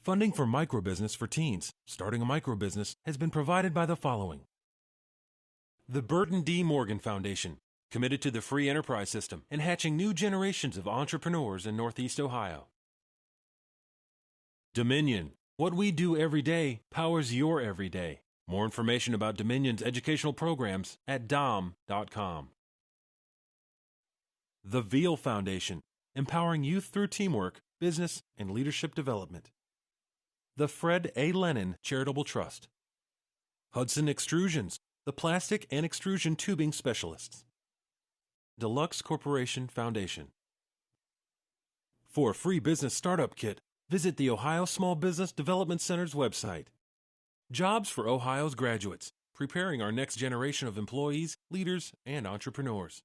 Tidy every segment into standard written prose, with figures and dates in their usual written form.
Funding for microbusiness for teens, starting a microbusiness, has been provided by the following. The Burton D. Morgan Foundation, committed to the free enterprise system and hatching new generations of entrepreneurs in Northeast Ohio. Dominion, what we do every day powers your every day. More information about Dominion's educational programs at dom.com. The Veal Foundation, empowering youth through teamwork, business, and leadership development. The Fred A. Lennon Charitable Trust. Hudson Extrusions, the plastic and extrusion tubing specialists. Deluxe Corporation Foundation. For a free business startup kit, visit the Ohio Small Business Development Center's website. Jobs for Ohio's graduates, preparing our next generation of employees, leaders, and entrepreneurs.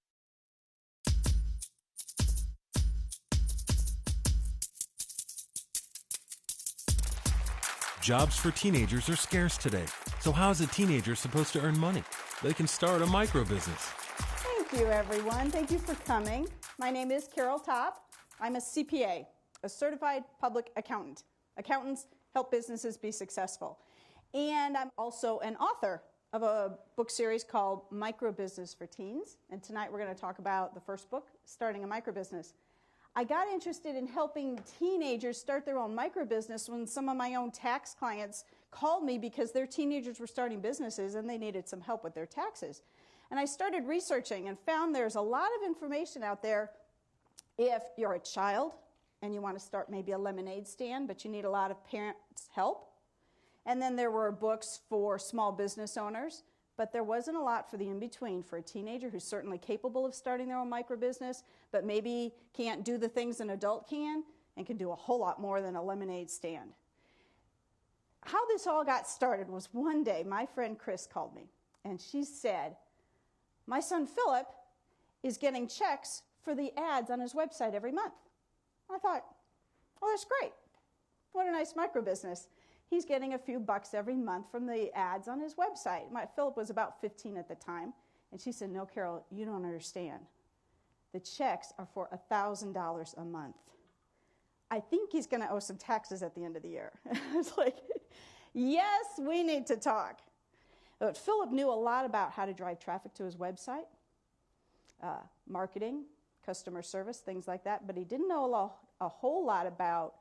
Jobs for teenagers are scarce today, so how is a teenager supposed to earn money? They can start a microbusiness. Thank you, everyone. Thank you for coming. My name is Carol Topp. I'm a CPA, a certified public accountant. Accountants help businesses be successful. And I'm also an author of a book series called Microbusiness for Teens. And tonight we're going to talk about the first book, Starting a Microbusiness. I got interested in helping teenagers start their own microbusiness when some of my own tax clients called me because their teenagers were starting businesses and they needed some help with their taxes. And I started researching and found there's a lot of information out there if you're a child and you want to start maybe a lemonade stand, but you need a lot of parents' help. And then there were books for small business owners, but there wasn't a lot for the in-between for a teenager who's certainly capable of starting their own microbusiness, but maybe can't do the things an adult can and can do a whole lot more than a lemonade stand. How this all got started was one day my friend Chris called me, and she said, my son Philip is getting checks for the ads on his website every month. I thought, oh, that's great. What a nice microbusiness. He's getting a few bucks every month from the ads on his website. Philip was about 15 at the time. And she said, no, Carol, you don't understand. The checks are for $1,000 a month. I think he's going to owe some taxes at the end of the year. I was like, yes, we need to talk. But Philip knew a lot about how to drive traffic to his website, marketing, customer service, things like that. But he didn't know a whole lot about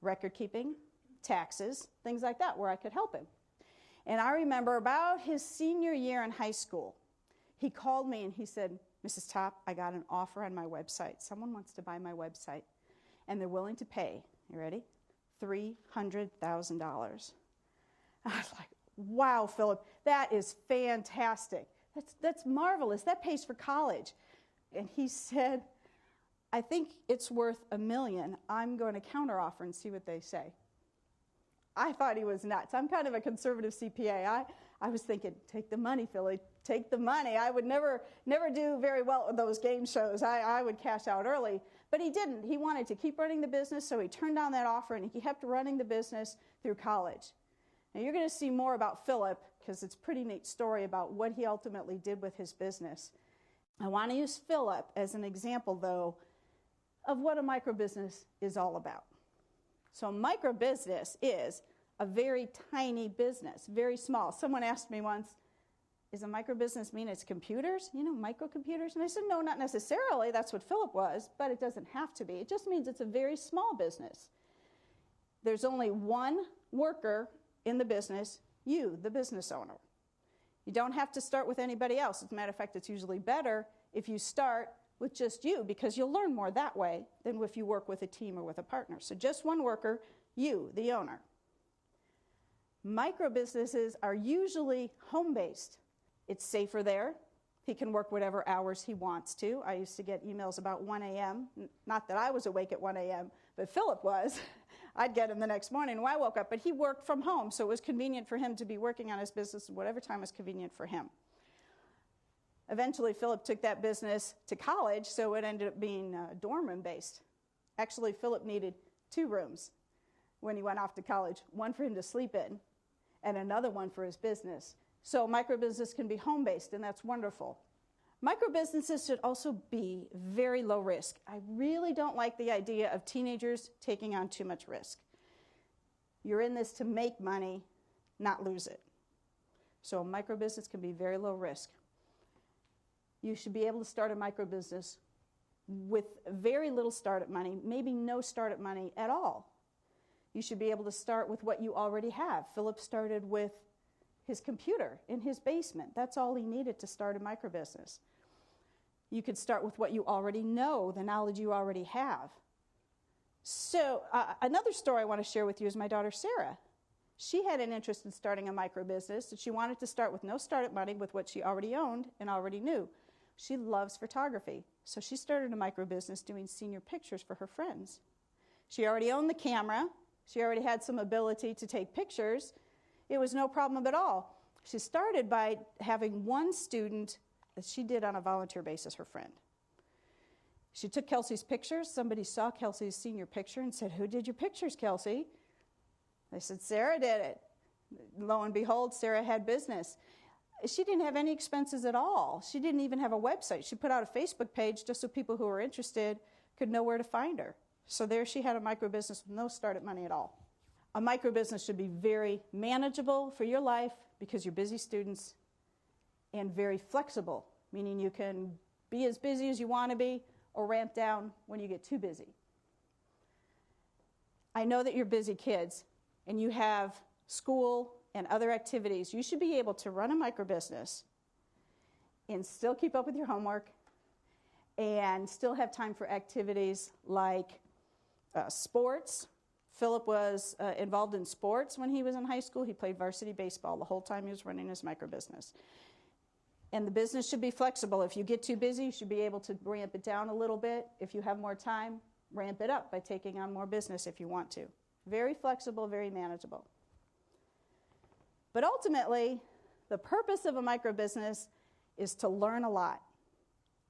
record keeping, taxes, things like that, where I could help him. And I remember about his senior year in high school, he called me and he said, Mrs. Topp, I got an offer on my website. Someone wants to buy my website, and they're willing to pay, you ready, $300,000. I was like, wow, Philip, that is fantastic. That's marvelous. That pays for college. And he said, I think it's worth $1 million. I'm going to counteroffer and see what they say. I thought he was nuts. I'm kind of a conservative CPA. I was thinking, take the money, Philly, take the money. I would never do very well with those game shows. I would cash out early. But he didn't. He wanted to keep running the business, so he turned down that offer, and he kept running the business through college. Now, you're going to see more about Philip, because it's a pretty neat story about what he ultimately did with his business. I want to use Philip as an example, though, of what a microbusiness is all about. So microbusiness is a very tiny business, very small. Someone asked me once, does a microbusiness mean it's computers? You know, microcomputers? And I said, no, not necessarily. That's what Philip was, but it doesn't have to be. It just means it's a very small business. There's only one worker in the business, you, the business owner. You don't have to start with anybody else. As a matter of fact, it's usually better if you start with just you, because you'll learn more that way than if you work with a team or with a partner. So just one worker, you, the owner. Microbusinesses are usually home-based. It's safer there. He can work whatever hours he wants to. I used to get emails about 1 a.m. Not that I was awake at 1 a.m., but Philip was. I'd get him the next morning when I woke up, but he worked from home, so it was convenient for him to be working on his business at whatever time was convenient for him. Eventually, Philip took that business to college, so it ended up being dorm room based. Actually, Philip needed 2 rooms when he went off to college, one for him to sleep in and another one for his business. So microbusiness can be home-based, and that's wonderful. Microbusinesses should also be very low risk. I really don't like the idea of teenagers taking on too much risk. You're in this to make money, not lose it. So a micro business can be very low risk. You should be able to start a micro business with very little startup money, maybe no startup money at all. You should be able to start with what you already have. Philip started with his computer in his basement. That's all he needed to start a micro business. You could start with what you already know, the knowledge you already have. So another story I want to share with you is my daughter Sarah. She had an interest in starting a micro business, and she wanted to start with no startup money with what she already owned and already knew. She loves photography, so she started a micro business doing senior pictures for her friends. She already owned the camera. She already had some ability to take pictures. It was no problem at all. She started by having one student that she did on a volunteer basis, her friend. She took Kelsey's pictures. Somebody saw Kelsey's senior picture and said, "Who did your pictures, Kelsey?" They said, "Sarah did it." Lo and behold, Sarah had business. She didn't have any expenses at all. She didn't even have a website. She put out a Facebook page just so people who were interested could know where to find her. So there she had a micro business with no startup money at all. A micro business should be very manageable for your life because you're busy students, and very flexible, meaning you can be as busy as you want to be or ramp down when you get too busy. I know that you're busy kids and you have school and other activities. You should be able to run a micro business and still keep up with your homework and still have time for activities like sports. Philip was involved in sports when he was in high school. He played varsity baseball the whole time he was running his micro business. And the business should be flexible. If you get too busy, you should be able to ramp it down a little bit. If you have more time, ramp it up by taking on more business if you want to. Very flexible, very manageable. But ultimately, the purpose of a micro business is to learn a lot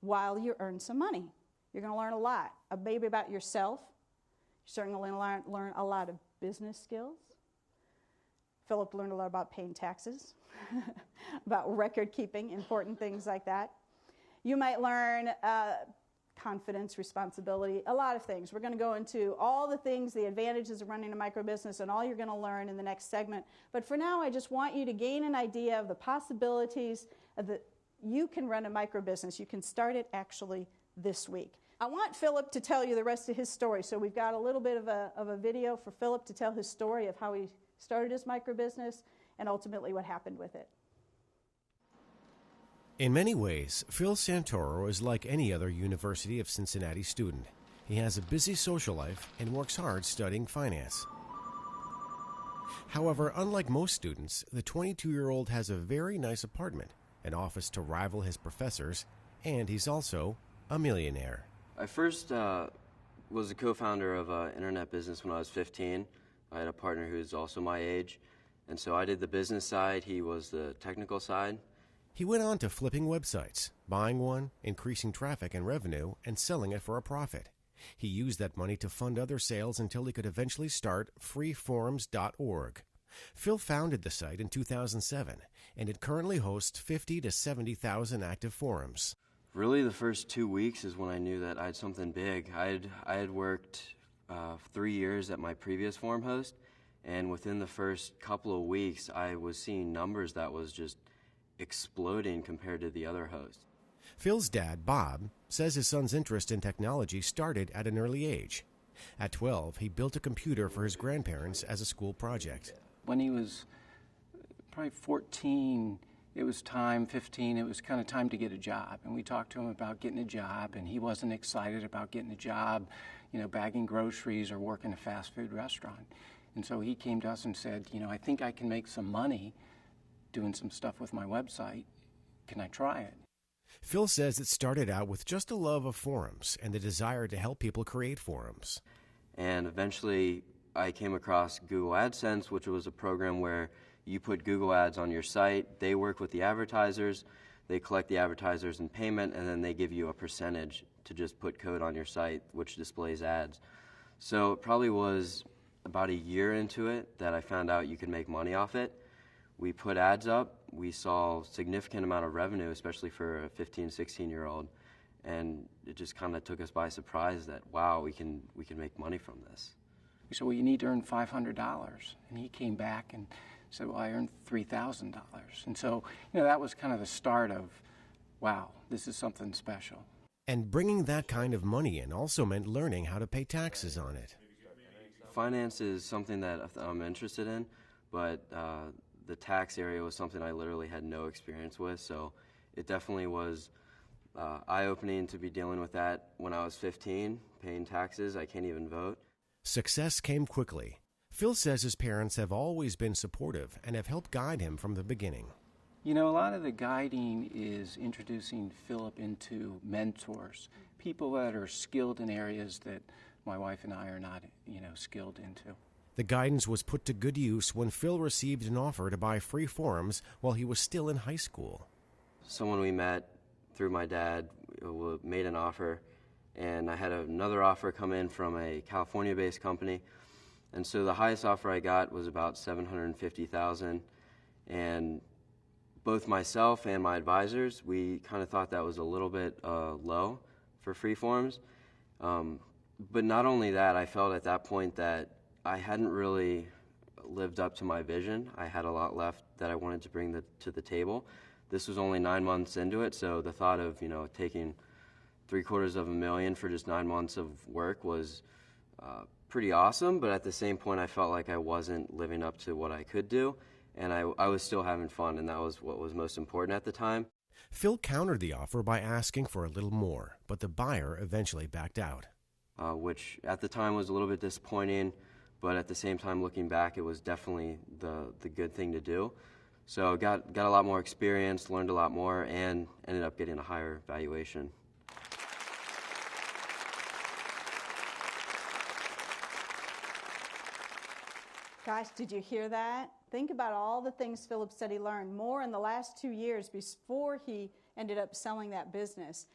while you earn some money. You're going to learn a lot, maybe about yourself. You're certainly going to learn a lot of business skills. Philip learned a lot about paying taxes, about record keeping, important things like that. You might learn confidence, responsibility, a lot of things. We're going to go into all the things, the advantages of running a micro business, and all you're going to learn in the next segment. But for now, I just want you to gain an idea of the possibilities of that you can run a micro business. You can start it actually this week. I want Philip to tell you the rest of his story. So we've got a little bit of a video for Philip to tell his story of how he started his micro business and ultimately what happened with it. In many ways, Phil Santoro is like any other University of Cincinnati student. He has a busy social life and works hard studying finance. However, unlike most students, the 22-year-old has a very nice apartment, an office to rival his professors, and he's also a millionaire. I first was a co-founder of an internet business when I was 15. I had a partner who's also my age, and so I did the business side, he was the technical side. He went on to flipping websites, buying one, increasing traffic and revenue, and selling it for a profit. He used that money to fund other sales until he could eventually start freeforums.org. Phil founded the site in 2007, and it currently hosts 50 to 70,000 active forums. Really, the first 2 weeks is when I knew that I had something big. I had worked 3 years at my previous forum host, and within the first couple of weeks, I was seeing numbers that was just exploding compared to the other hosts. Phil's dad, Bob, says his son's interest in technology started at an early age. At 12, he built a computer for his grandparents as a school project. When he was probably 14, it was time, 15, it was kind of time to get a job. And we talked to him about getting a job, and he wasn't excited about getting a job, bagging groceries or working a fast food restaurant. And so he came to us and said, I think I can make some money doing some stuff with my website. Can I try it? Phil says it started out with just a love of forums and the desire to help people create forums. And eventually I came across Google AdSense, which was a program where you put Google ads on your site, they work with the advertisers, they collect the advertisers in payment, and then they give you a percentage to just put code on your site, which displays ads. So it probably was about a year into it that I found out you could make money off it. We put ads up, we saw a significant amount of revenue, especially for a 15, 16-year-old, and it just kind of took us by surprise that, wow, we can make money from this. We said, well, you need to earn $500. And he came back and said, well, I earned $3,000. And so, that was kind of the start of, wow, this is something special. And bringing that kind of money in also meant learning how to pay taxes on it. Finance is something that I'm interested in, but the tax area was something I literally had no experience with, so it definitely was eye-opening to be dealing with that when I was 15, paying taxes. I can't even vote. Success came quickly. Phil says his parents have always been supportive and have helped guide him from the beginning. A lot of the guiding is introducing Philip into mentors, people that are skilled in areas that my wife and I are not, skilled into. The guidance was put to good use when Phil received an offer to buy free forums while he was still in high school. Someone we met through my dad made an offer, and I had another offer come in from a California-based company. And so the highest offer I got was about $750,000, and both myself and my advisors, we kind of thought that was a little bit low for free forums. But not only that, I felt at that point that I hadn't really lived up to my vision. I had a lot left that I wanted to bring to the table. This was only 9 months into it, so the thought of taking $750,000 for just 9 months of work was pretty awesome. But at the same point, I felt like I wasn't living up to what I could do, and I was still having fun, and that was what was most important at the time. Phil countered the offer by asking for a little more, but the buyer eventually backed out. Which at the time was a little bit disappointing, but at the same time, looking back, it was definitely the good thing to do. So got a lot more experience, learned a lot more, and ended up getting a higher valuation. Gosh, did you hear that? Think about all the things Philip said he learned more in the last 2 years before he ended up selling that business.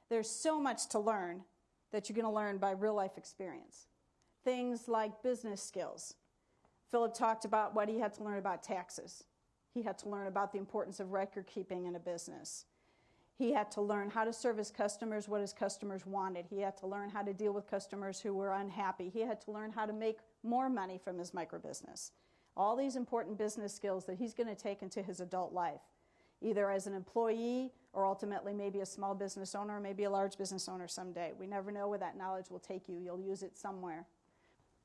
There's so much to learn that you're going to learn by real-life experience. Things like business skills. Philip talked about what he had to learn about taxes. He had to learn about the importance of record keeping in a business. He had to learn how to serve his customers, what his customers wanted. He had to learn how to deal with customers who were unhappy. He had to learn how to make more money from his microbusiness. All these important business skills that he's going to take into his adult life, either as an employee or ultimately maybe a small business owner or maybe a large business owner someday. We never know where that knowledge will take you. You'll use it somewhere.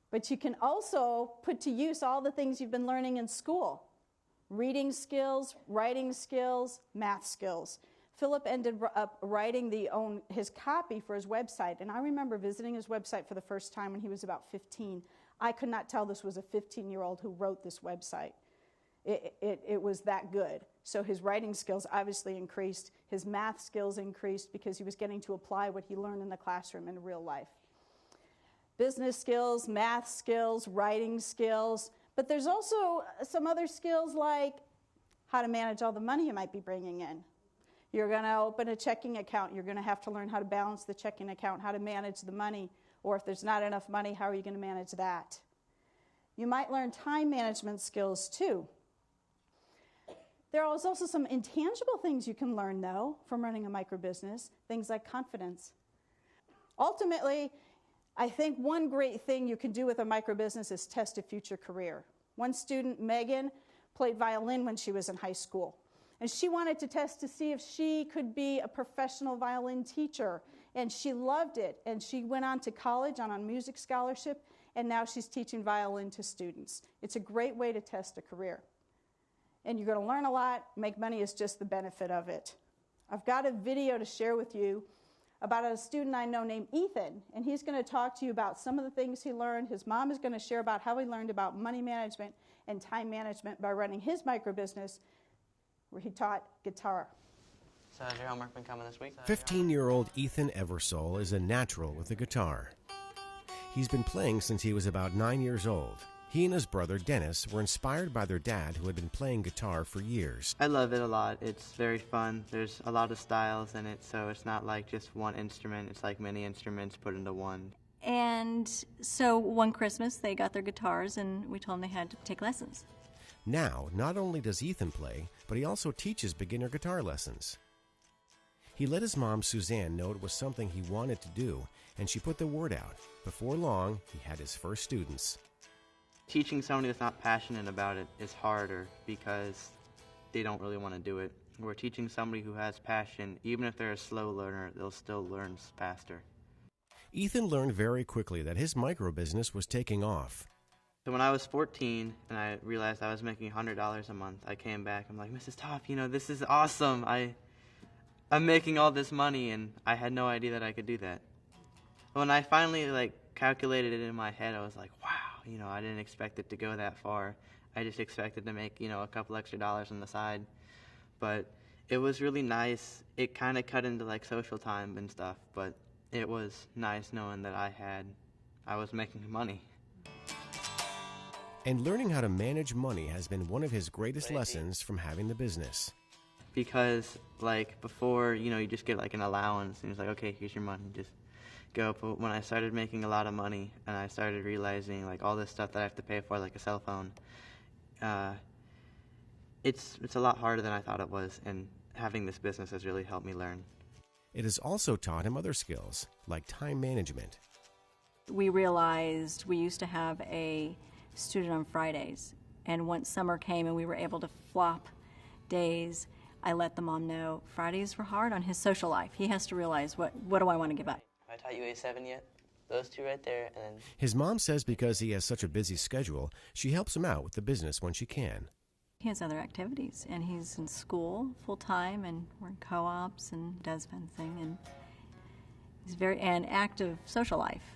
But you can also put to use all the things you've been learning in school. Reading skills, writing skills, math skills. Philip ended up writing his copy for his website, and I remember visiting his website for the first time when he was about 15. I could not tell this was a 15-year-old who wrote this website. It was that good. So his writing skills obviously increased. His math skills increased because he was getting to apply what he learned in the classroom in real life. Business skills, math skills, writing skills. But there's also some other skills like how to manage all the money you might be bringing in. You're going to open a checking account. You're going to have to learn how to balance the checking account, how to manage the money. Or if there's not enough money, how are you going to manage that? You might learn time management skills too. There are also some intangible things you can learn, though, from running a microbusiness, things like confidence. Ultimately, I think one great thing you can do with a microbusiness is test a future career. One student, Megan, played violin when she was in high school. And she wanted to test to see if she could be a professional violin teacher. And she loved it. And she went on to college on a music scholarship, and now she's teaching violin to students. It's a great way to test a career. And you're going to learn a lot. Make money is just the benefit of it. I've got a video to share with you about a student I know named Ethan, and he's going to talk to you about some of the things he learned. His mom is going to share about how he learned about money management and time management by running his microbusiness, where he taught guitar. So has your homework been coming this week? 15-year-old Ethan Eversole is a natural with the guitar. He's been playing since he was about 9 years old. He and his brother Dennis were inspired by their dad, who had been playing guitar for years. I love it a lot. It's very fun. There's a lot of styles in it, so it's not like just one instrument. It's like many instruments put into one. And so one Christmas, they got their guitars, and we told them they had to take lessons. Now, not only does Ethan play, but he also teaches beginner guitar lessons. He let his mom, Suzanne, know it was something he wanted to do, and she put the word out. Before long, he had his first students. Teaching somebody that's not passionate about it is harder because they don't really want to do it. We're teaching somebody who has passion, even if they're a slow learner, they'll still learn faster. Ethan learned very quickly that his micro-business was taking off. So when I was 14 and I realized I was making $100 a month, I came back. I'm like, Mrs. Topp, this is awesome. I'm making all this money, and I had no idea that I could do that. When I finally calculated it in my head, I was like, wow, I didn't expect it to go that far. I just expected to make, a couple extra dollars on the side. But it was really nice. It kind of cut into social time and stuff, but it was nice knowing that I was making money. And learning how to manage money has been one of his greatest lessons from having the business. Because, before, you just get, an allowance, and it's like, okay, here's your money, just go. But when I started making a lot of money, and I started realizing, all this stuff that I have to pay for, like a cell phone, it's a lot harder than I thought it was, and having this business has really helped me learn. It has also taught him other skills, like time management. We realized we used to have a student on Fridays, and once summer came and we were able to flop days, I let the mom know Fridays were hard on his social life. He has to realize, what do I want to give up? Have I taught you A7 yet? Those two right there, and then... His mom says because he has such a busy schedule, she helps him out with the business when she can. He has other activities, and he's in school full-time, and we're in co-ops and does fencing, and he's an active social life.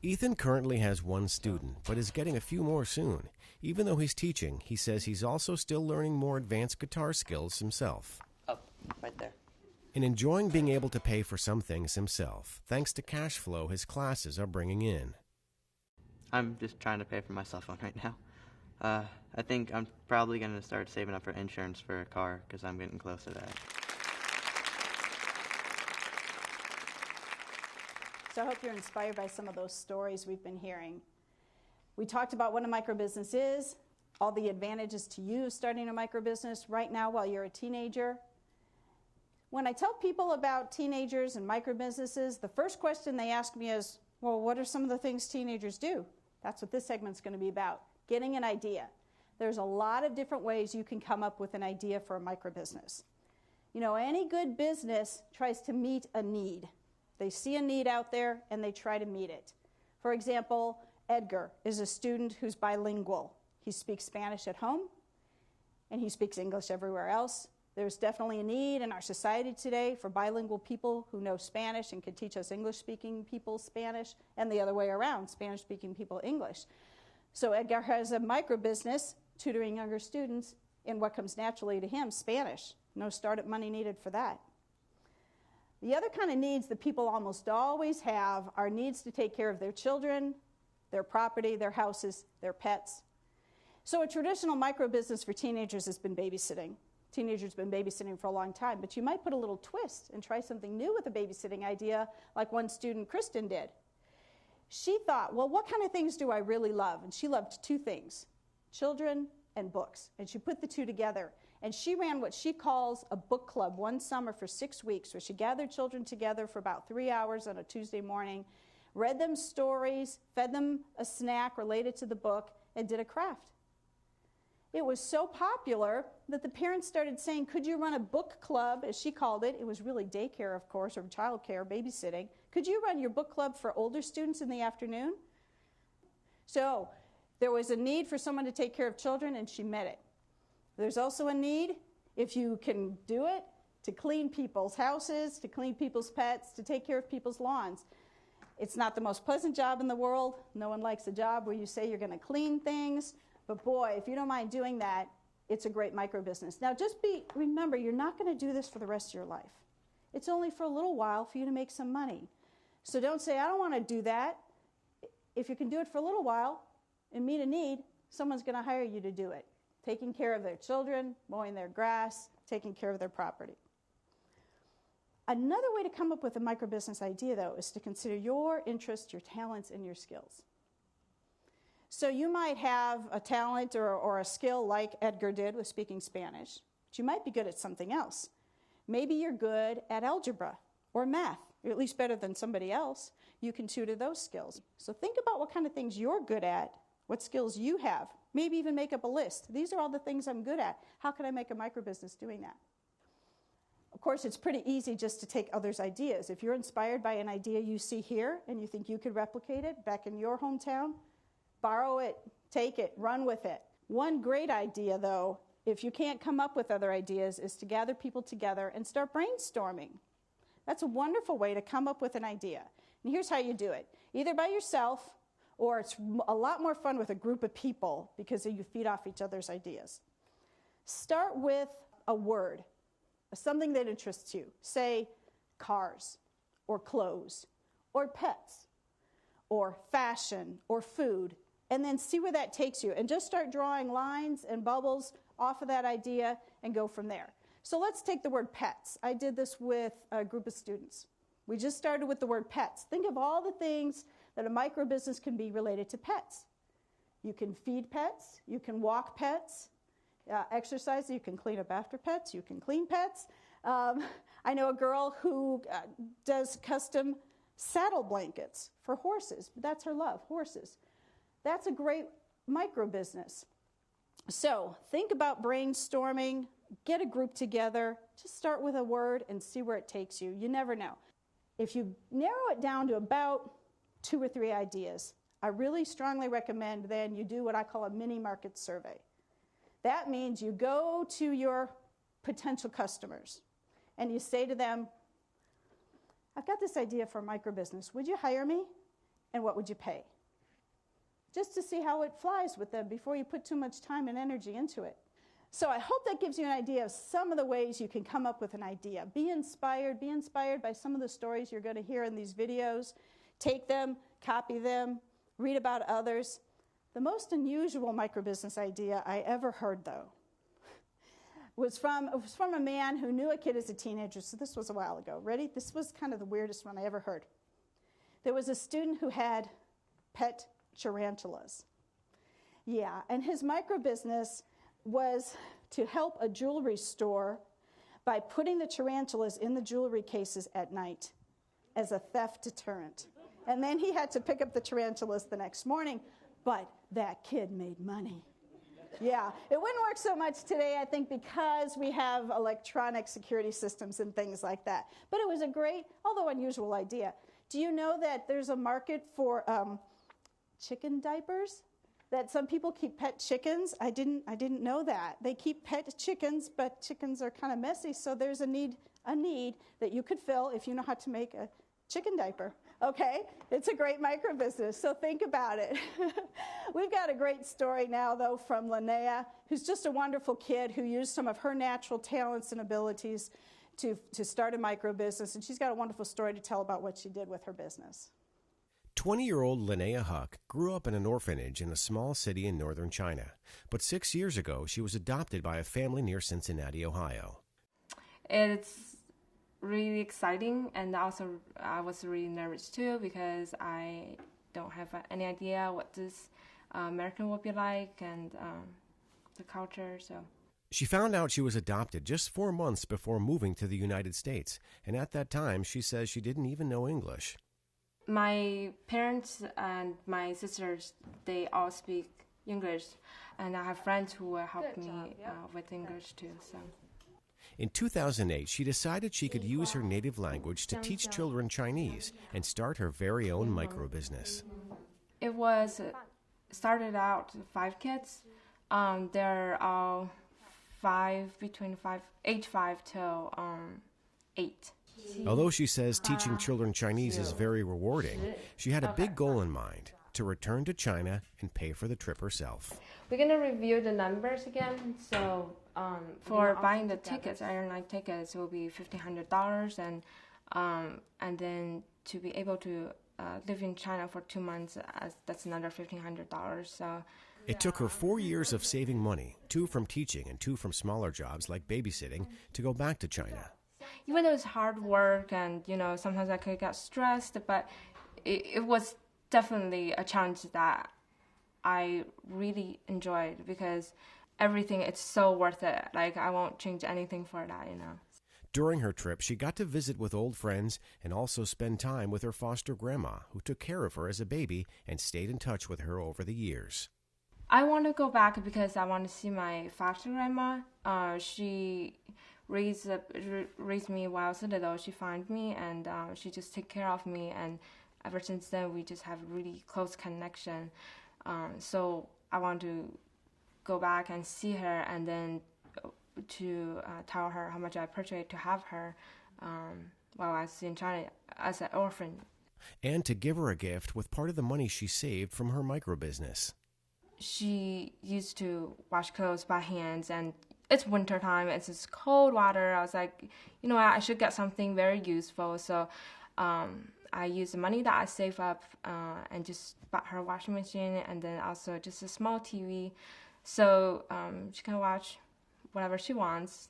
Ethan currently has one student, but is getting a few more soon. Even though he's teaching, he says he's also still learning more advanced guitar skills himself. Up, right there. And enjoying being able to pay for some things himself, thanks to cash flow his classes are bringing in. I'm just trying to pay for my cell phone right now. I think I'm probably going to start saving up for insurance for a car because I'm getting close to that. So I hope you're inspired by some of those stories we've been hearing. We talked about what a microbusiness is, all the advantages to you starting a microbusiness right now while you're a teenager. When I tell people about teenagers and microbusinesses, the first question they ask me is, well, what are some of the things teenagers do? That's what this segment's going to be about, getting an idea. There's a lot of different ways you can come up with an idea for a microbusiness. Any good business tries to meet a need. They see a need out there and they try to meet it. For example, Edgar is a student who's bilingual. He speaks Spanish at home and he speaks English everywhere else. There's definitely a need in our society today for bilingual people who know Spanish and can teach us English-speaking people Spanish, and the other way around, Spanish-speaking people English. So Edgar has a micro-business tutoring younger students in what comes naturally to him, Spanish. No startup money needed for that. The other kind of needs that people almost always have are needs to take care of their children, their property, their houses, their pets. So a traditional micro-business for teenagers has been babysitting. Teenagers have been babysitting for a long time, but you might put a little twist and try something new with a babysitting idea like one student, Kristen, did. She thought, well, what kind of things do I really love? And she loved two things, children and books. And she put the two together. And she ran what she calls a book club one summer for 6 weeks, where she gathered children together for about 3 hours on a Tuesday morning, read them stories, fed them a snack related to the book, and did a craft. It was so popular that the parents started saying, could you run a book club, as she called it? It was really daycare, of course, or childcare, babysitting. Could you run your book club for older students in the afternoon? So there was a need for someone to take care of children, and she met it. There's also a need, if you can do it, to clean people's houses, to clean people's pets, to take care of people's lawns. It's not the most pleasant job in the world. No one likes a job where you say you're going to clean things. But boy, if you don't mind doing that, it's a great micro-business. Now remember, you're not going to do this for the rest of your life. It's only for a little while for you to make some money. So don't say, I don't want to do that. If you can do it for a little while and meet a need, someone's going to hire you to do it. Taking care of their children, mowing their grass, taking care of their property. Another way to come up with a micro-business idea, though, is to consider your interests, your talents, and your skills. So you might have a talent or a skill like Edgar did with speaking Spanish, but you might be good at something else. Maybe you're good at algebra or math, or at least better than somebody else. You can tutor those skills. So think about what kind of things you're good at, what skills you have. Maybe even make up a list. These are all the things I'm good at. How can I make a microbusiness doing that? Of course, it's pretty easy just to take others' ideas. If you're inspired by an idea you see here and you think you could replicate it back in your hometown, borrow it, take it, run with it. One great idea, though, if you can't come up with other ideas, is to gather people together and start brainstorming. That's a wonderful way to come up with an idea. And here's how you do it. Either by yourself, or it's a lot more fun with a group of people because you feed off each other's ideas. Start with a word, something that interests you. Say cars, or clothes, or pets, or fashion, or food, and then see where that takes you. And just start drawing lines and bubbles off of that idea and go from there. So let's take the word pets. I did this with a group of students. We just started with the word pets. Think of all the things that a microbusiness can be related to pets. You can feed pets, you can walk pets, exercise, you can clean up after pets, you can clean pets. I know a girl who does custom saddle blankets for horses. That's her love, horses. That's a great microbusiness. So think about brainstorming, get a group together, just start with a word and see where it takes you. You never know. If you narrow it down to about 2 or 3 ideas, I really strongly recommend then you do what I call a mini market survey. That means you go to your potential customers and you say to them, I've got this idea for a microbusiness. Would you hire me? And what would you pay? Just to see how it flies with them before you put too much time and energy into it. So I hope that gives you an idea of some of the ways you can come up with an idea. Be inspired by some of the stories you're going to hear in these videos. Take them, copy them, read about others. The most unusual microbusiness idea I ever heard, though, was from a man who knew a kid as a teenager, so this was a while ago. Ready? This was kind of the weirdest one I ever heard. There was a student who had pet tarantulas. Yeah, and his microbusiness was to help a jewelry store by putting the tarantulas in the jewelry cases at night as a theft deterrent. And then he had to pick up the tarantulas the next morning, but that kid made money. Yeah, it wouldn't work so much today, I think, because we have electronic security systems and things like that. But it was a great, although unusual idea. Do you know that there's a market for chicken diapers? That some people keep pet chickens? I didn't know that. They keep pet chickens, but chickens are kind of messy, so there's a need that you could fill if you know how to make a chicken diaper. Okay? It's a great microbusiness, so think about it. We've got a great story now, though, from Linnea, who's just a wonderful kid who used some of her natural talents and abilities to start a microbusiness, and she's got a wonderful story to tell about what she did with her business. 20-year-old Linnea Huck grew up in an orphanage in a small city in northern China, but 6 years ago she was adopted by a family near Cincinnati, Ohio. It's really exciting, and also I was really nervous too because I don't have any idea what this American will be like and the culture. So she found out she was adopted just 4 months before moving to the United States, and at that time she says she didn't even know English. My parents and my sisters, they all speak English, and I have friends who will help me with English too. So. In 2008, she decided she could use her native language to teach children Chinese and start her very own microbusiness. It was started out 5 kids. They're all age 5 till 8. Although she says teaching children Chinese is very rewarding, she had a big goal in mind: to return to China and pay for the trip herself. We're going to review the numbers again. So for buying the tickets, airline tickets, will be $1,500, and then to be able to live in China for 2 months, that's another $1,500. So it took her 4 years of saving money, 2 from teaching and 2 from smaller jobs like babysitting, to go back to China. Even though it's hard work and, sometimes I could get stressed, but it was definitely a challenge that I really enjoyed because everything, it's so worth it. Like, I won't change anything for that, During her trip, she got to visit with old friends and also spend time with her foster grandma, who took care of her as a baby and stayed in touch with her over the years. I want to go back because I want to see my foster grandma. She raised me while I was little. She found me and she just took care of me. And ever since then, we just have a really close connection. So I want to go back and see her and then to tell her how much I appreciate to have her while I was in China as an orphan. And to give her a gift with part of the money she saved from her micro-business. She used to wash clothes by hands, and it's winter time, it's just cold water. I was like, you know what, I should get something very useful. So I used the money that I saved up and just bought her a washing machine and then also just a small TV so she can watch whatever she wants.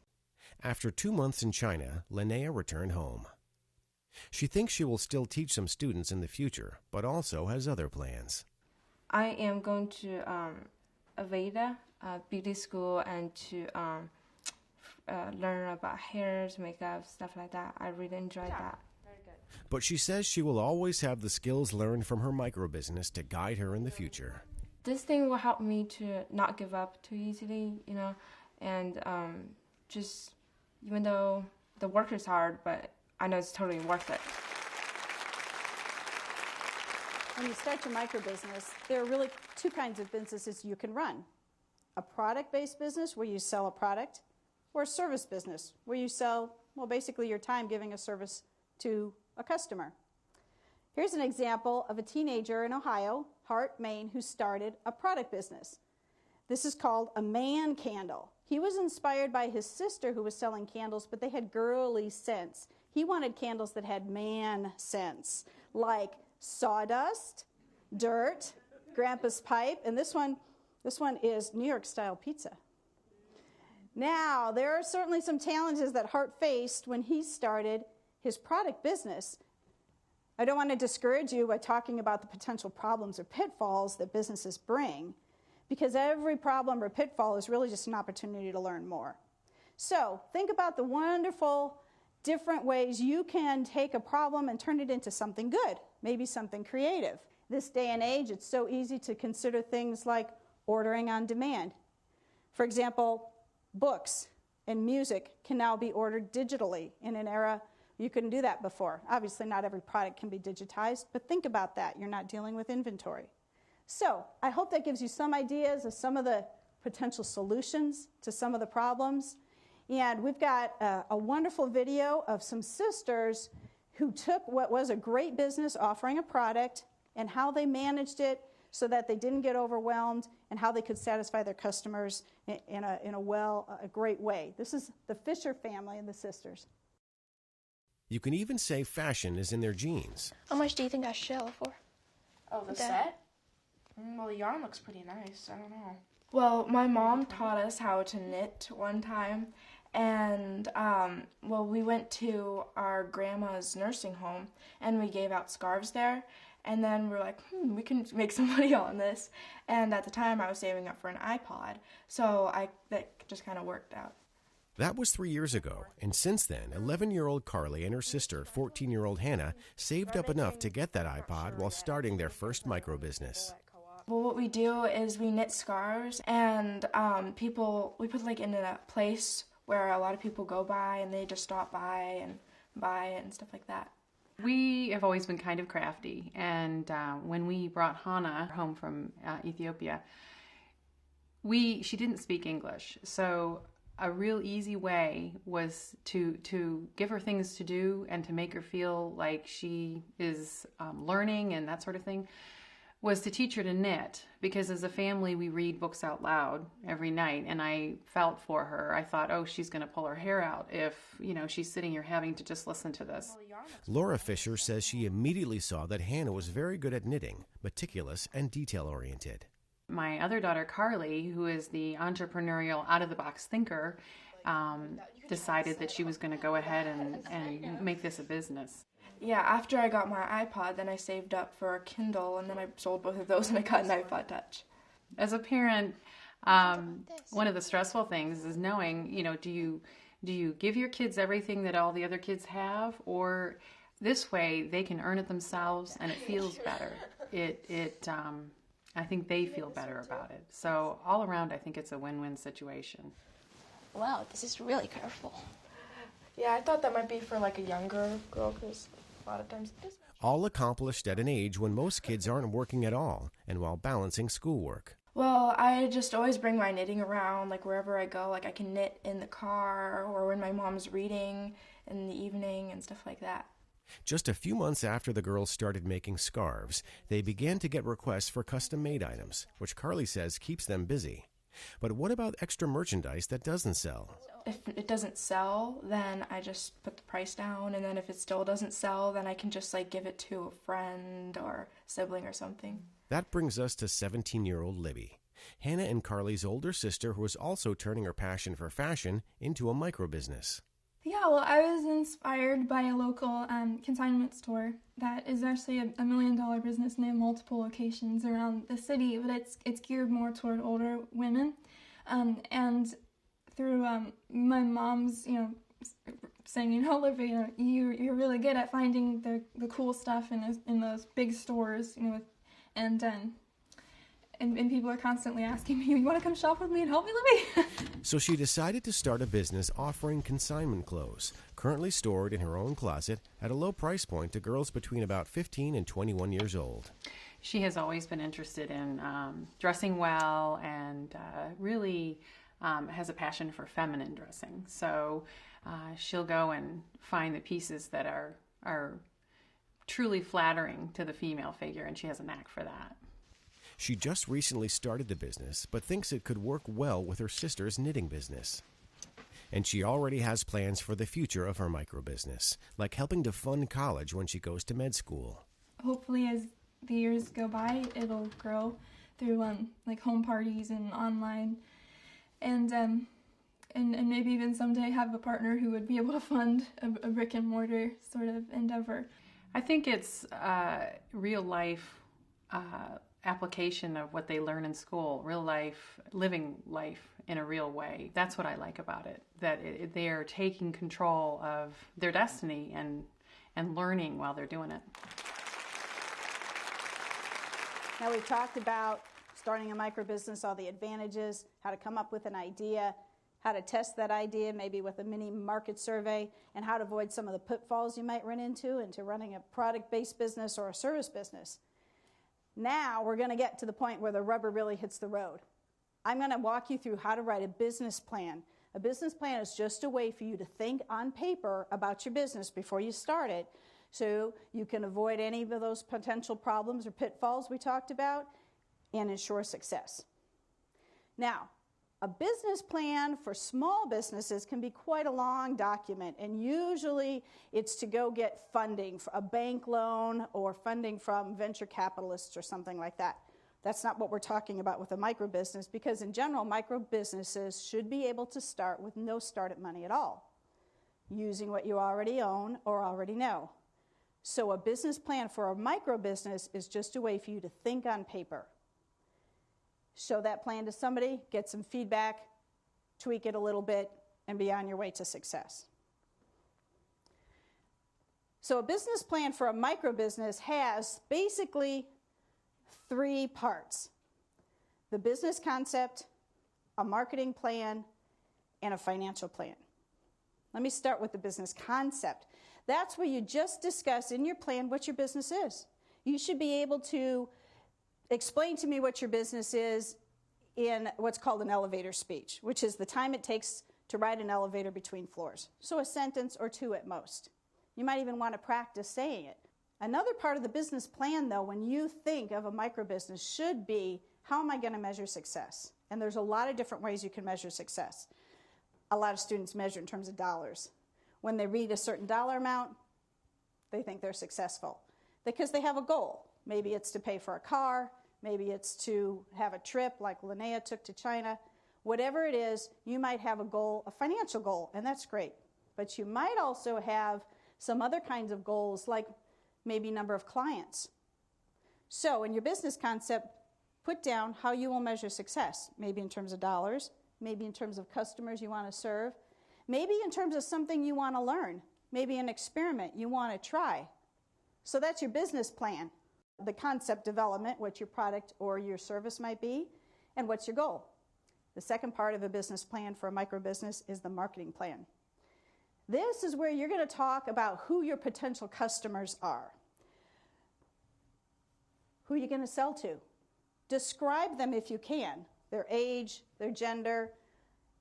After 2 months in China, Linnea returned home. She thinks she will still teach some students in the future, but also has other plans. I am going to Aveda beauty school and to learn about hairs, makeup, stuff like that. I really enjoyed that. Very good. But she says she will always have the skills learned from her micro-business to guide her in the future. This thing will help me to not give up too easily, you know, and just even though the work is hard, but I know it's totally worth it. When you start your micro business, there are really two kinds of businesses you can run. A product-based business where you sell a product, or a service business where you sell, well, basically your time giving a service to a customer. Here's an example of a teenager in Ohio, Hart, Maine, who started a product business. This is called a man candle. He was inspired by his sister who was selling candles, but they had girly scents. He wanted candles that had man scents, like sawdust, dirt, grandpa's pipe, and this one is New York style pizza. Now, there are certainly some challenges that Hart faced when he started his product business. I don't want to discourage you by talking about the potential problems or pitfalls that businesses bring, because every problem or pitfall is really just an opportunity to learn more. So think about the wonderful different ways you can take a problem and turn it into something good, maybe something creative. This day and age, it's so easy to consider things like ordering on demand. For example, books and music can now be ordered digitally in an era you couldn't do that before. Obviously, not every product can be digitized, but think about that. You're not dealing with inventory. So I hope that gives you some ideas of some of the potential solutions to some of the problems. And we've got a wonderful video of some sisters who took what was a great business offering a product and how they managed it so that they didn't get overwhelmed and how they could satisfy their customers in a great way. This is the Fisher family and the sisters. You can even say fashion is in their genes. How much do you think I should sell it for? Oh, the set? Well, the yarn looks pretty nice. I don't know. Well, my mom taught us how to knit one time, and we went to our grandma's nursing home, and we gave out scarves there, and then we're like, we can make some money on this, and at the time I was saving up for an iPod, so that just kind of worked out. That was 3 years ago, and since then, 11-year-old Carly and her sister, 14-year-old Hannah, saved up enough to get that iPod while starting their first micro-business. Well, what we do is we knit scarves, and we put like in a place where a lot of people go by, and they just stop by and buy it and stuff like that. We have always been kind of crafty, and when we brought Hannah home from Ethiopia, she didn't speak English, so a real easy way was to give her things to do and to make her feel like she is learning and that sort of thing, was to teach her to knit, because as a family we read books out loud every night, and I felt for her. I thought, oh, she's going to pull her hair out if, she's sitting here having to just listen to this. Laura Fisher says she immediately saw that Hannah was very good at knitting, meticulous and detail-oriented. My other daughter, Carly, who is the entrepreneurial, out-of-the-box thinker, decided that she was going to go ahead and make this a business. Yeah, after I got my iPod, then I saved up for a Kindle, and then I sold both of those, and I got an iPod Touch. As a parent, one of the stressful things is knowing, do Do you give your kids everything that all the other kids have, or this way they can earn it themselves and it feels better? I think they feel better about it. So all around, I think it's a win-win situation. Wow, this is really colorful. Yeah, I thought that might be for like a younger girl because a lot of times it is. All accomplished at an age when most kids aren't working at all and while balancing schoolwork. Well, I just always bring my knitting around, like wherever I go. Like I can knit in the car or when my mom's reading in the evening and stuff like that. Just a few months after the girls started making scarves, they began to get requests for custom-made items, which Carly says keeps them busy. But what about extra merchandise that doesn't sell? If it doesn't sell, then I just put the price down, and then if it still doesn't sell, then I can just like give it to a friend or sibling or something. That brings us to 17-year-old Libby, Hannah and Carly's older sister, who is also turning her passion for fashion into a micro-business. Yeah, well, I was inspired by a local consignment store that is actually a $1 million business, and they have multiple locations around the city, but it's geared more toward older women. And through my mom's, saying, Olivia, you're really good at finding the cool stuff in those big stores, and people are constantly asking me, you want to come shop with me and help me, Libby? So she decided to start a business offering consignment clothes, currently stored in her own closet at a low price point to girls between about 15 and 21 years old. She has always been interested in dressing well and really has a passion for feminine dressing. So she'll go and find the pieces that are truly flattering to the female figure, and she has a knack for that. She just recently started the business, but thinks it could work well with her sister's knitting business. And she already has plans for the future of her micro-business, like helping to fund college when she goes to med school. Hopefully, as the years go by, it'll grow through like home parties and online, and maybe even someday have a partner who would be able to fund a brick and mortar sort of endeavor. I think it's real life application of what they learn in school, real life, living life in a real way. That's what I like about it, that they are taking control of their destiny and learning while they're doing it. Now we've talked about starting a micro-business, all the advantages, how to come up with an idea, how to test that idea maybe with a mini market survey, and how to avoid some of the pitfalls you might run into running a product-based business or a service business. Now we're going to get to the point where the rubber really hits the road. I'm going to walk you through how to write a business plan. A business plan is just a way for you to think on paper about your business before you start it, so you can avoid any of those potential problems or pitfalls we talked about and ensure success. Now, a business plan for small businesses can be quite a long document, and usually it's to go get funding, a bank loan or funding from venture capitalists or something like that. That's not what we're talking about with a micro-business, because in general, micro-businesses should be able to start with no startup money at all, using what you already own or already know. So a business plan for a micro-business is just a way for you to think on paper. Show that plan to somebody, get some feedback, tweak it a little bit, and be on your way to success. So a business plan for a micro-business has basically 3 parts: the business concept, a marketing plan, and a financial plan. Let me start with the business concept. That's where you just discuss in your plan what your business is. You should be able to explain to me what your business is in what's called an elevator speech, which is the time it takes to ride an elevator between floors. So a sentence or 2 at most. You might even want to practice saying it. Another part of the business plan, though, when you think of a micro-business, should be, how am I going to measure success? And there's a lot of different ways you can measure success. A lot of students measure in terms of dollars. When they read a certain dollar amount, they think they're successful because they have a goal. Maybe it's to pay for a car, maybe it's to have a trip like Linnea took to China. Whatever it is, you might have a goal, a financial goal, and that's great. But you might also have some other kinds of goals, like maybe number of clients. So in your business concept, put down how you will measure success, maybe in terms of dollars, maybe in terms of customers you want to serve, Maybe in terms of something you want to learn, maybe an experiment you want to try. So that's your business plan. The concept development, what your product or your service might be, and what's your goal. The second part of a business plan for a micro business is the marketing plan. This is where you're going to talk about who your potential customers are. Who are you going to sell to? Describe them if you can, their age, their gender,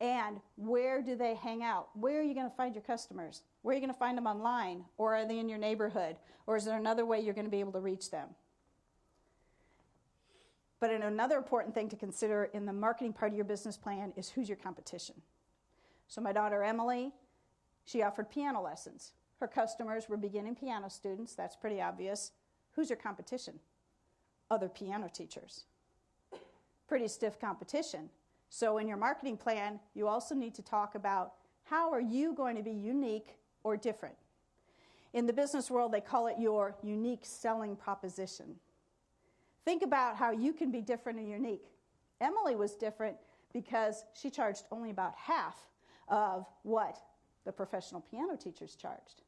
and where do they hang out? Where are you going to find your customers? Where are you going to find them online? Or are they in your neighborhood? Or is there another way you're going to be able to reach them? But another important thing to consider in the marketing part of your business plan is who's your competition. So my daughter Emily, she offered piano lessons. Her customers were beginning piano students. That's pretty obvious. Who's your competition? Other piano teachers. Pretty stiff competition. So in your marketing plan, you also need to talk about how are you going to be unique or different. In the business world, they call it your unique selling proposition. Think about how you can be different and unique. Emily was different because she charged only about half of what the professional piano teachers charged.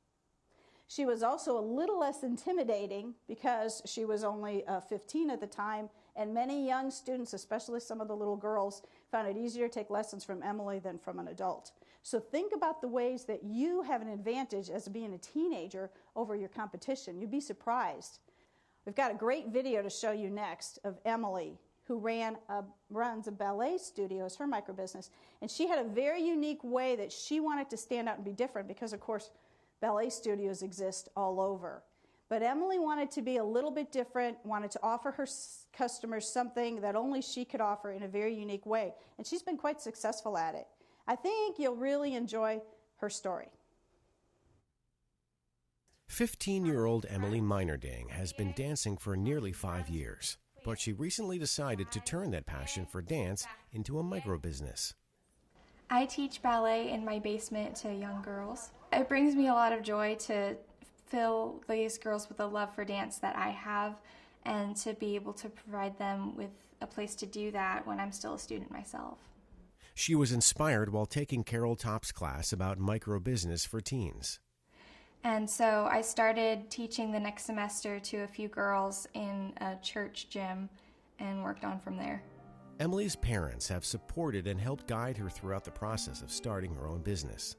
She was also a little less intimidating because she was only 15 at the time, and many young students, especially some of the little girls, found it easier to take lessons from Emily than from an adult. So think about the ways that you have an advantage as being a teenager over your competition. You'd be surprised. We've got a great video to show you next of Emily, who runs a ballet studio as her micro business, and she had a very unique way that she wanted to stand out and be different because, of course, ballet studios exist all over. But Emily wanted to be a little bit different, wanted to offer her customers something that only she could offer in a very unique way. And she's been quite successful at it. I think you'll really enjoy her story. 15-year-old Emily Minerding has been dancing for nearly 5 years, but she recently decided to turn that passion for dance into a micro business. I teach ballet in my basement to young girls. It brings me a lot of joy to fill these girls with a love for dance that I have and to be able to provide them with a place to do that when I'm still a student myself. She was inspired while taking Carol Topp's class about micro business for teens. And so I started teaching the next semester to a few girls in a church gym and worked on from there. Emily's parents have supported and helped guide her throughout the process of starting her own business.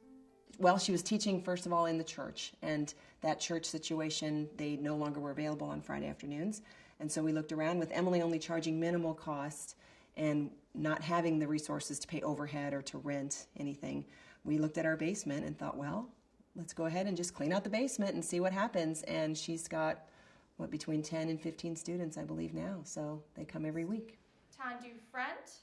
Well, she was teaching, first of all, in the church, and that church situation, they no longer were available on Friday afternoons. And so we looked around with Emily only charging minimal cost and not having the resources to pay overhead or to rent anything. We looked at our basement and thought, well, let's go ahead and just clean out the basement and see what happens. And she's got, between 10 and 15 students, I believe now. So they come every week. Tendu front,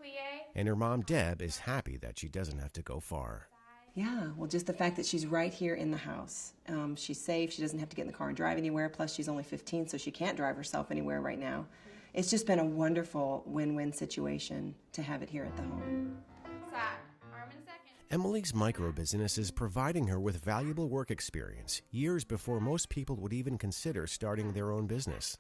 plie. And her mom, Deb, is happy that she doesn't have to go far. Yeah, well, just the fact that she's right here in the house. She's safe. She doesn't have to get in the car and drive anywhere. Plus, she's only 15, so she can't drive herself anywhere right now. It's just been a wonderful win-win situation to have it here at the home. Emily's micro business is providing her with valuable work experience years before most people would even consider starting their own business.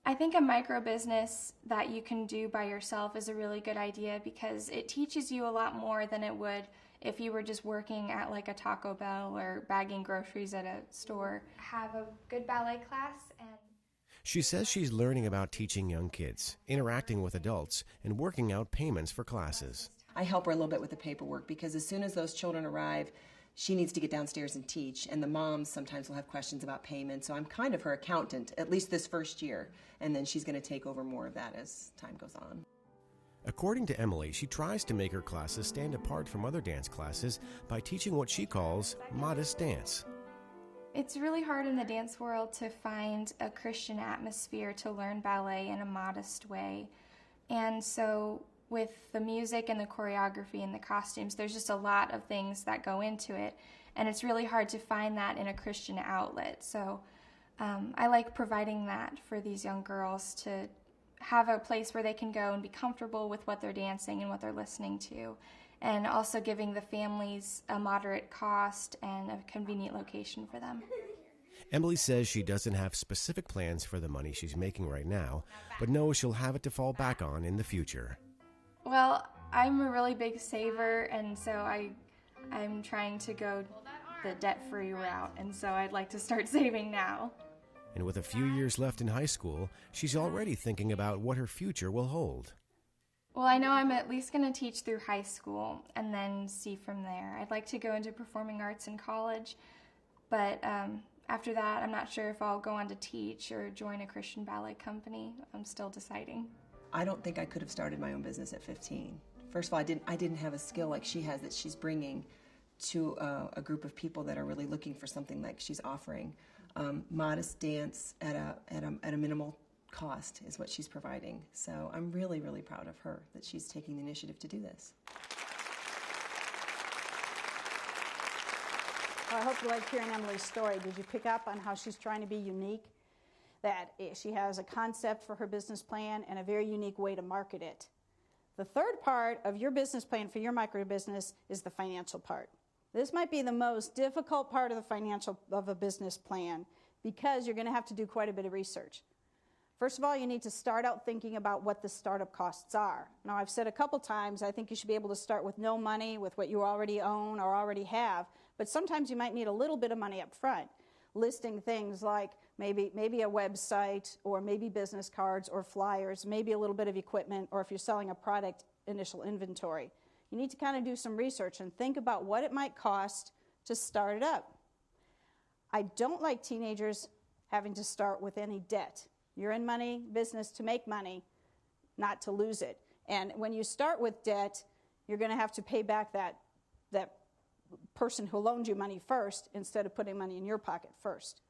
I think a micro business that you can do by yourself is a really good idea because it teaches you a lot more than it would if you were just working at like a Taco Bell or bagging groceries at a store. Have a good ballet class and... She says she's learning about teaching young kids, interacting with adults, and working out payments for classes. I help her a little bit with the paperwork because as soon as those children arrive, she needs to get downstairs and teach, and the moms sometimes will have questions about payment, so I'm kind of her accountant, at least this first year, and then she's going to take over more of that as time goes on. According to Emily, she tries to make her classes stand apart from other dance classes by teaching what she calls modest dance. It's really hard in the dance world to find a Christian atmosphere to learn ballet in a modest way, and so with the music and the choreography and the costumes, there's just a lot of things that go into it, and it's really hard to find that in a Christian outlet. So I like providing that for these young girls to have a place where they can go and be comfortable with what they're dancing and what they're listening to, and also giving the families a moderate cost and a convenient location for them. Emily says she doesn't have specific plans for the money she's making right now, but knows she'll have it to fall back on in the future. Well, I'm a really big saver, and so I'm trying to go the debt-free route, and so I'd like to start saving now. And with a few years left in high school, she's already thinking about what her future will hold. Well, I know I'm at least going to teach through high school and then see from there. I'd like to go into performing arts in college, but after that, I'm not sure if I'll go on to teach or join a Christian ballet company. I'm still deciding. I don't think I could have started my own business at 15. First of all, I didn't have a skill like she has that she's bringing to a group of people that are really looking for something like she's offering. Modest dance at a minimal cost is what she's providing. So I'm really, really proud of her that she's taking the initiative to do this. Well, I hope you liked hearing Emily's story. Did you pick up on how she's trying to be unique? That she has a concept for her business plan and a very unique way to market it. The third part of your business plan for your micro business is the financial part. This might be the most difficult part of a business plan because you're going to have to do quite a bit of research. First of all, you need to start out thinking about what the startup costs are. Now, I've said a couple times, I think you should be able to start with no money, with what you already own or already have, but sometimes you might need a little bit of money up front, listing things like maybe a website or maybe business cards or flyers, maybe a little bit of equipment, or if you're selling a product, initial inventory. You need to kind of do some research and think about what it might cost to start it up. I don't like teenagers having to start with any debt. You're in business to make money, not to lose it. And when you start with debt, you're going to have to pay back that person who loaned you money first instead of putting money in your pocket first.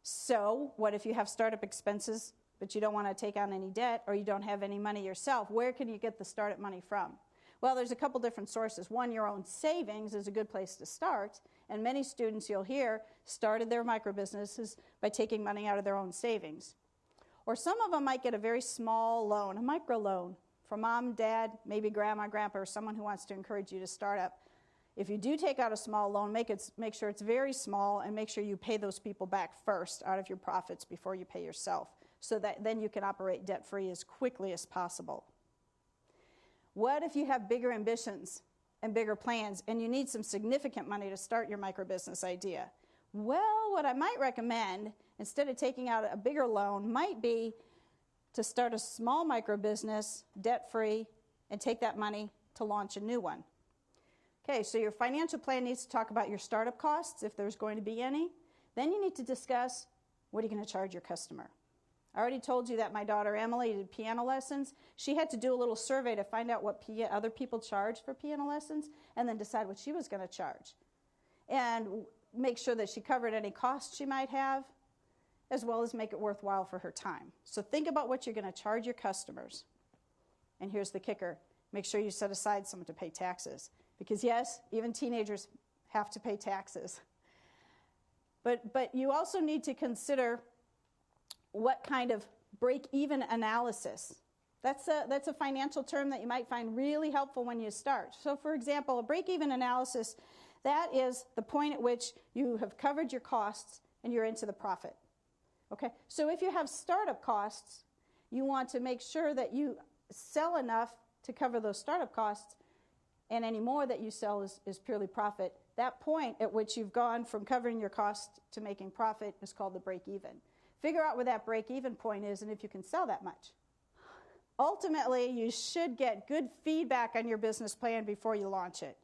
So what if you have startup expenses, but you don't want to take on any debt or you don't have any money yourself? Where can you get the startup money from? Well, there's a couple different sources. One, your own savings is a good place to start. And many students, you'll hear, started their micro businesses by taking money out of their own savings. Or some of them might get a very small loan, a micro loan, from mom, dad, maybe grandma, grandpa, or someone who wants to encourage you to start up. If you do take out a small loan, make sure it's very small and make sure you pay those people back first out of your profits before you pay yourself, so that then you can operate debt-free as quickly as possible. What if you have bigger ambitions and bigger plans and you need some significant money to start your micro business idea? Well, what I might recommend, instead of taking out a bigger loan, might be to start a small micro business, debt-free, and take that money to launch a new one. Okay, so your financial plan needs to talk about your startup costs, if there's going to be any. Then you need to discuss, what are you going to charge your customer? I already told you that my daughter Emily did piano lessons. She had to do a little survey to find out what other people charge for piano lessons and then decide what she was going to charge. And make sure that she covered any costs she might have, as well as make it worthwhile for her time. So think about what you're going to charge your customers. And here's the kicker. Make sure you set aside someone to pay taxes. Because yes, even teenagers have to pay taxes. But you also need to consider what kind of break-even analysis. That's a financial term that you might find really helpful when you start. So for example, a break-even analysis, that is the point at which you have covered your costs and you're into the profit. Okay? So if you have startup costs, you want to make sure that you sell enough to cover those startup costs, and any more that you sell is purely profit. That point at which you've gone from covering your cost to making profit is called the break-even. Figure out where that break-even point is and if you can sell that much. Ultimately, you should get good feedback on your business plan before you launch it.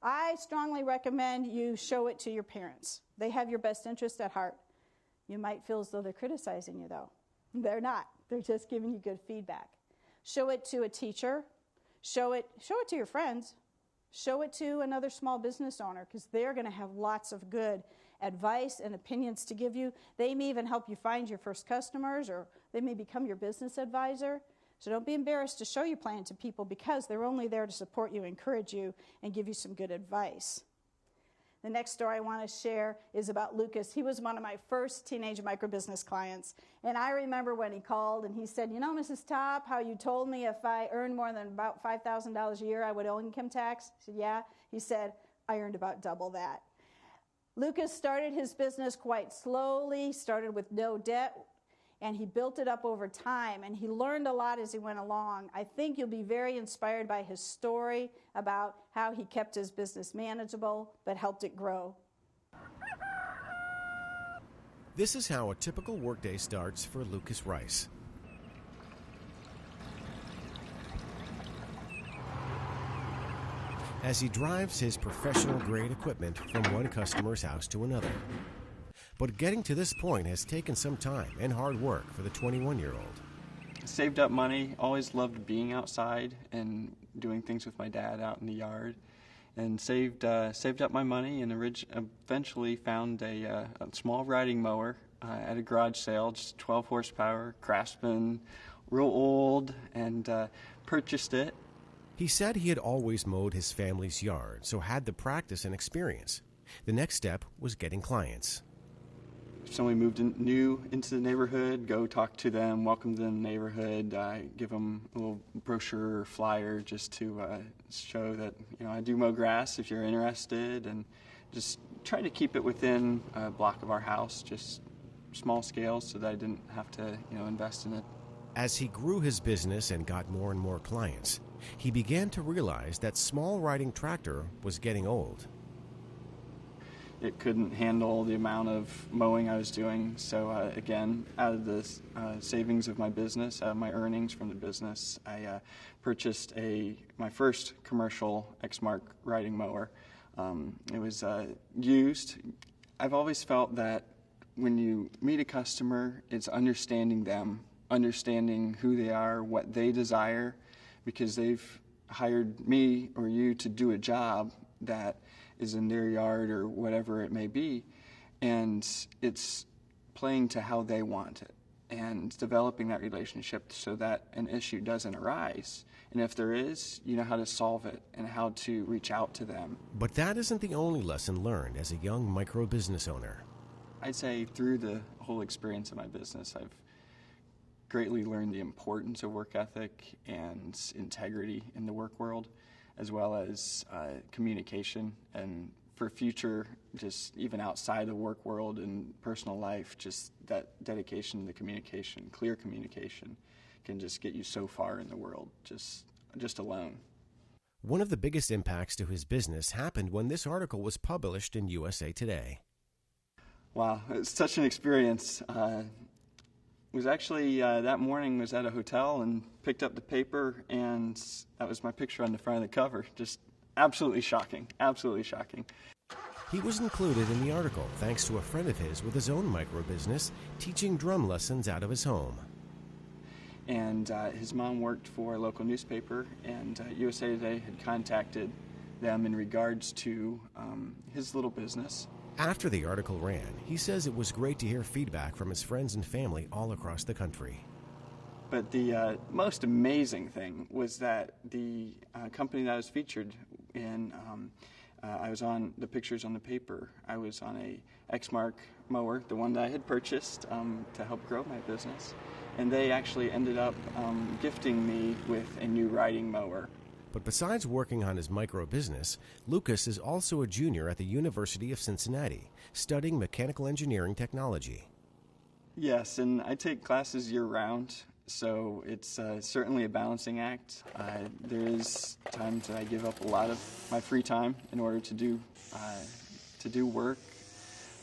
I strongly recommend you show it to your parents. They have your best interest at heart. You might feel as though they're criticizing you, though. They're not. They're just giving you good feedback. Show it to a teacher. Show it to your friends. Show it to another small business owner, because they're going to have lots of good advice and opinions to give you. They may even help you find your first customers, or they may become your business advisor. So don't be embarrassed to show your plan to people, because they're only there to support you, encourage you, and give you some good advice. The next story I want to share is about Lucas. He was one of my first teenage microbusiness clients. And I remember when he called and he said, you know, Mrs. Topp, how you told me if I earned more than about $5,000 a year, I would owe income tax? I said, yeah. He said, I earned about double that. Lucas started his business quite slowly, started with no debt. and he built it up over time, and he learned a lot as he went along. I think you'll be very inspired by his story about how he kept his business manageable but helped it grow. This is how a typical workday starts for Lucas Rice. As he drives his professional-grade equipment from one customer's house to another. But getting to this point has taken some time and hard work for the 21-year-old. Saved up money, always loved being outside and doing things with my dad out in the yard. And saved up my money and eventually found a small riding mower at a garage sale, just 12 horsepower, Craftsman, real old, and purchased it. He said he had always mowed his family's yard, so had the practice and experience. The next step was getting clients. If somebody moved new into the neighborhood, go talk to them, welcome them to the neighborhood, give them a little brochure or flyer just to show that, you know, I do mow grass if you're interested, and just try to keep it within a block of our house, just small scale so that I didn't have to, you know, invest in it. As he grew his business and got more and more clients, he began to realize that small riding tractor was getting old. It couldn't handle the amount of mowing I was doing, so again, out of the savings of my business, out of my earnings from the business, I purchased my first commercial Exmark riding mower. It was used. I've always felt that when you meet a customer, it's understanding them, understanding who they are, what they desire, because they've hired me or you to do a job that is in their yard or whatever it may be, and it's playing to how they want it and developing that relationship so that an issue doesn't arise. And if there is, you know how to solve it and how to reach out to them. But that isn't the only lesson learned as a young micro-business owner. I'd say through the whole experience of my business, I've greatly learned the importance of work ethic and integrity in the work world, as well as communication, and for future, just even outside the work world and personal life, just that dedication to the communication, clear communication, can just get you so far in the world, just alone. One of the biggest impacts to his business happened when this article was published in USA Today. Wow, it's such an experience. Was actually that morning was at a hotel and picked up the paper, and that was my picture on the front of the cover. Just absolutely shocking, absolutely shocking. He was included in the article thanks to a friend of his with his own micro-business teaching drum lessons out of his home. And his mom worked for a local newspaper, and USA Today had contacted them in regards to his little business. After the article ran, he says it was great to hear feedback from his friends and family all across the country. But the most amazing thing was that the company that I was featured in, I was on the pictures on the paper. I was on a Exmark mower, the one that I had purchased to help grow my business. And they actually ended up gifting me with a new riding mower. But besides working on his micro-business, Lucas is also a junior at the University of Cincinnati, studying mechanical engineering technology. Yes, and I take classes year-round, so it's certainly a balancing act. There is times that I give up a lot of my free time in order to do work,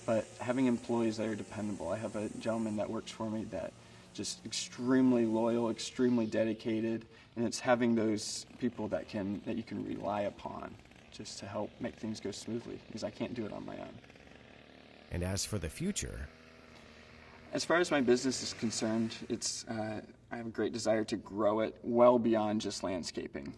but having employees that are dependable. I have a gentleman that works for me that just extremely loyal, extremely dedicated, and it's having those people that you can rely upon just to help make things go smoothly, because I can't do it on my own. And as for the future, as far as my business is concerned, I have a great desire to grow it well beyond just landscaping,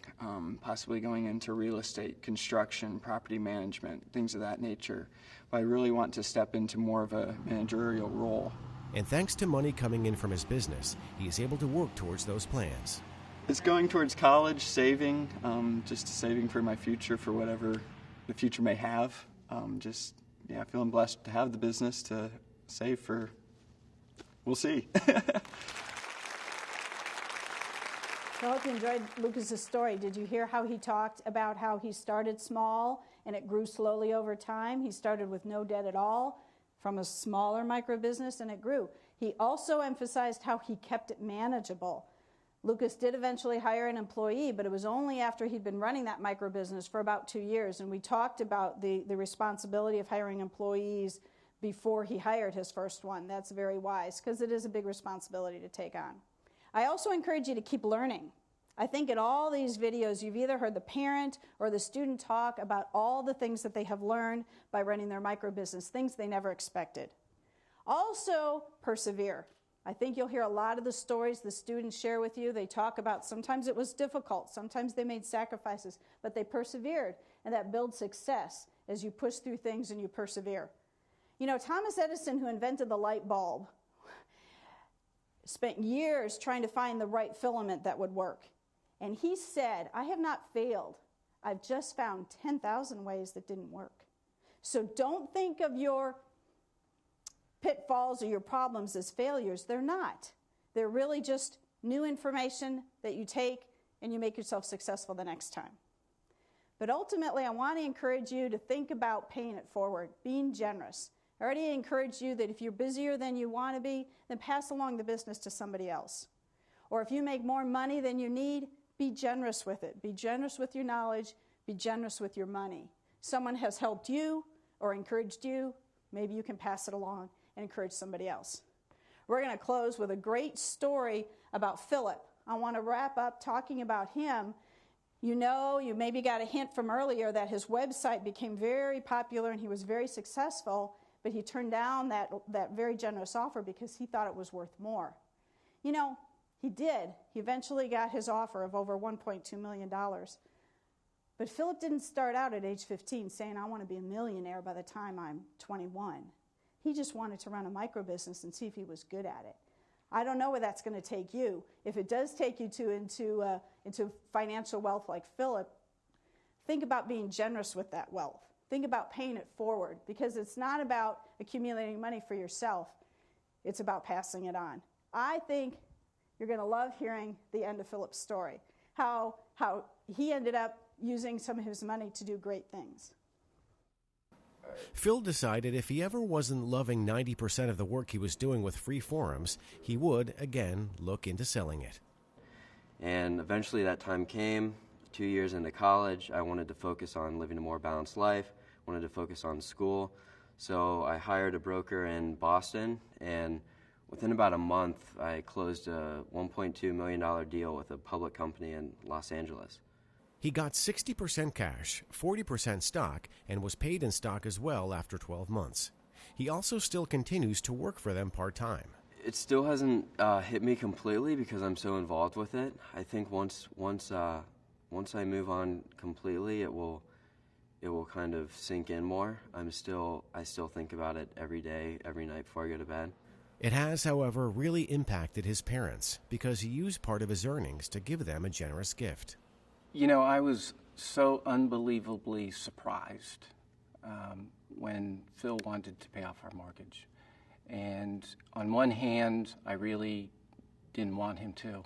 possibly going into real estate, construction, property management, things of that nature. But I really want to step into more of a managerial role. And thanks to money coming in from his business, he is able to work towards those plans. It's going towards college, saving, just saving for my future, for whatever the future may have. Feeling blessed to have the business to save for. We'll see. So I hope you enjoyed Lucas's story. Did you hear how he talked about how he started small and it grew slowly over time? He started with no debt at all from a smaller micro business, and it grew. He also emphasized how he kept it manageable. Lucas did eventually hire an employee, but it was only after he'd been running that micro business for about 2 years, and we talked about the responsibility of hiring employees before he hired his first one. That's very wise, because it is a big responsibility to take on. I also encourage you to keep learning. I think in all these videos, you've either heard the parent or the student talk about all the things that they have learned by running their micro business, things they never expected. Also, persevere. I think you'll hear a lot of the stories the students share with you. They talk about sometimes it was difficult, sometimes they made sacrifices, but they persevered, and that builds success as you push through things and you persevere. You know, Thomas Edison, who invented the light bulb, spent years trying to find the right filament that would work. And he said, "I have not failed. I've just found 10,000 ways that didn't work." So don't think of your pitfalls or your problems as failures. They're not. They're really just new information that you take and you make yourself successful the next time. But ultimately, I want to encourage you to think about paying it forward, being generous. I already encouraged you that if you're busier than you want to be, then pass along the business to somebody else. Or if you make more money than you need, be generous with it. Be generous with your knowledge. Be generous with your money. Someone has helped you or encouraged you. Maybe you can pass it along and encourage somebody else. We're going to close with a great story about Philip. I want to wrap up talking about him. You know, you maybe got a hint from earlier that his website became very popular and he was very successful, but he turned down that very generous offer because he thought it was worth more. You know, he did. He eventually got his offer of over $1.2 million. But Philip didn't start out at age 15 saying, "I want to be a millionaire by the time I'm 21. He just wanted to run a micro business and see if he was good at it. I don't know where that's going to take you. If it does take you into financial wealth like Philip, think about being generous with that wealth. Think about paying it forward, because it's not about accumulating money for yourself. It's about passing it on. I think you're going to love hearing the end of Philip's story, how he ended up using some of his money to do great things. Phil decided if he ever wasn't loving 90% of the work he was doing with free forums, he would, again, look into selling it. And eventually that time came. 2 years into college, I wanted to focus on living a more balanced life, wanted to focus on school. So I hired a broker in Boston, and within about a month, I closed a $1.2 million deal with a public company in Los Angeles. He got 60% cash, 40% stock, and was paid in stock as well after 12 months. He also still continues to work for them part-time. It still hasn't hit me completely because I'm so involved with it. I think once I move on completely, it will kind of sink in more. I still think about it every day, every night before I go to bed. It has, however, really impacted his parents because he used part of his earnings to give them a generous gift. You know, I was so unbelievably surprised when Phil wanted to pay off our mortgage. And on one hand, I really didn't want him to.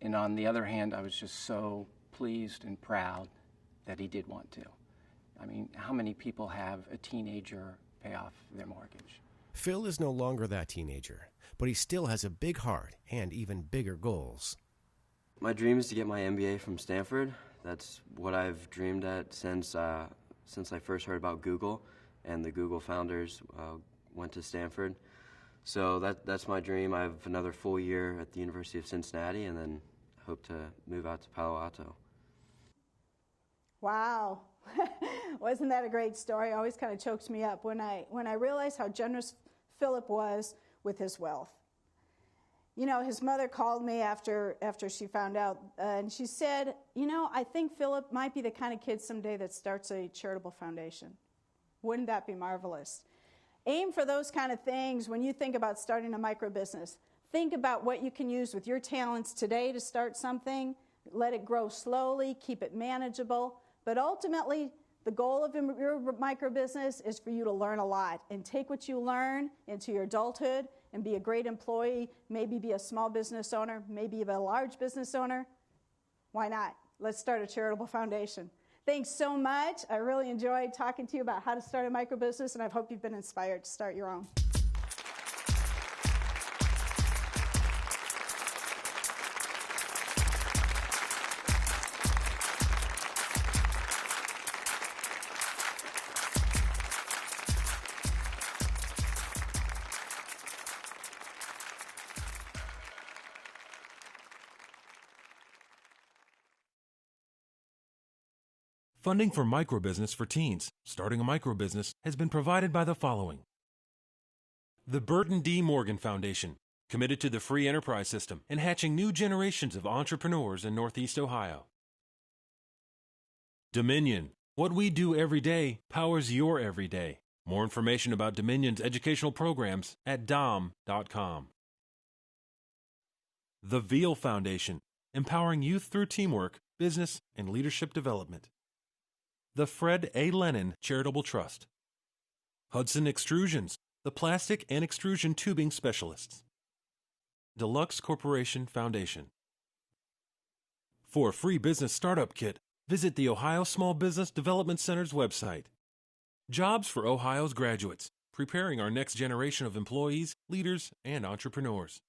And on the other hand, I was just so pleased and proud that he did want to. I mean, how many people have a teenager pay off their mortgage? Phil is no longer that teenager, but he still has a big heart and even bigger goals. My dream is to get my MBA from Stanford. That's what I've dreamed at since I first heard about Google, and the Google founders went to Stanford. So that's my dream. I have another full year at the University of Cincinnati, and then hope to move out to Palo Alto. Wow. Wasn't that a great story? It always kind of chokes me up when I realize how generous Philip was with his wealth. You know, his mother called me after she found out, and she said, "You know, I think Philip might be the kind of kid someday that starts a charitable foundation. Wouldn't that be marvelous?" Aim for those kind of things when you think about starting a micro business. Think about what you can use with your talents today to start something. Let it grow slowly, keep it manageable. But ultimately, the goal of your micro business is for you to learn a lot and take what you learn into your adulthood and be a great employee, maybe be a small business owner, maybe be a large business owner. Why not? Let's start a charitable foundation. Thanks so much. I really enjoyed talking to you about how to start a micro business, and I hope you've been inspired to start your own. Funding for microbusiness for teens starting a microbusiness has been provided by the following: the Burton D. Morgan Foundation, committed to the free enterprise system and hatching new generations of entrepreneurs in Northeast Ohio. Dominion, what we do every day powers your every day. More information about Dominion's educational programs at dom.com. The Veal Foundation, empowering youth through teamwork, business, and leadership development. The Fred A. Lennon Charitable Trust. Hudson Extrusions, the plastic and extrusion tubing specialists. Deluxe Corporation Foundation. For a free business startup kit, visit the Ohio Small Business Development Center's website. Jobs for Ohio's graduates, preparing our next generation of employees, leaders, and entrepreneurs.